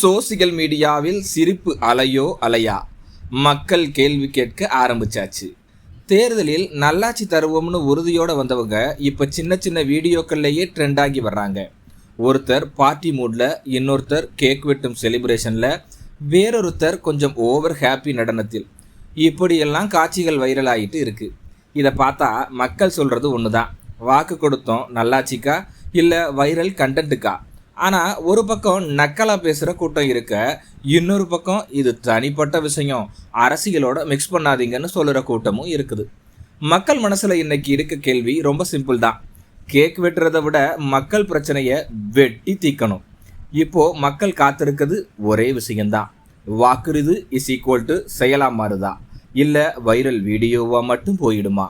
Social மீடியாவில் சிரிப்பு அலையோ அலையா, மக்கள் கேள்வி கேட்க ஆரம்பிச்சாச்சு. தேர்தலில் நல்லாட்சி தருவோம்னு உறுதியோடு வந்தவங்க இப்போ சின்ன சின்ன வீடியோக்கள்லேயே ட்ரெண்ட் ஆகி வர்றாங்க. ஒருத்தர் பார்ட்டி மூடில், இன்னொருத்தர் கேக் வெட்டும் செலிப்ரேஷனில், வேறொருத்தர் கொஞ்சம் ஓவர் ஹாப்பி நடனத்தில். இப்படியெல்லாம் காட்சிகள் வைரல் ஆகிட்டு இருக்குது. இதை பார்த்தா மக்கள் சொல்கிறது ஒன்று தான், வாக்கு கொடுத்தோம் நல்லாட்சிக்கா இல்லை வைரல் கண்டென்ட்டுக்கா. ஆனால் ஒரு பக்கம் நக்கலாக பேசுகிற கூட்டம் இருக்க, இன்னொரு பக்கம் இது தனிப்பட்ட விஷயம், அரசியலோட மிக்ஸ் பண்ணாதீங்கன்னு சொல்கிற கூட்டமும் இருக்குது. மக்கள் மனசில் இன்னைக்கு இருக்க கேள்வி ரொம்ப சிம்பிள் தான். கேக் வெட்டுறதை விட மக்கள் பிரச்சனையை வெட்டி தீக்கணும். இப்போது மக்கள் காத்திருக்கிறது ஒரே விஷயந்தான். வாக்குறுதி இஸ் ஈக்குவல் டு செயலா மாறுதா, இல்லை வைரல் வீடியோவாக மட்டும் போயிடுமா?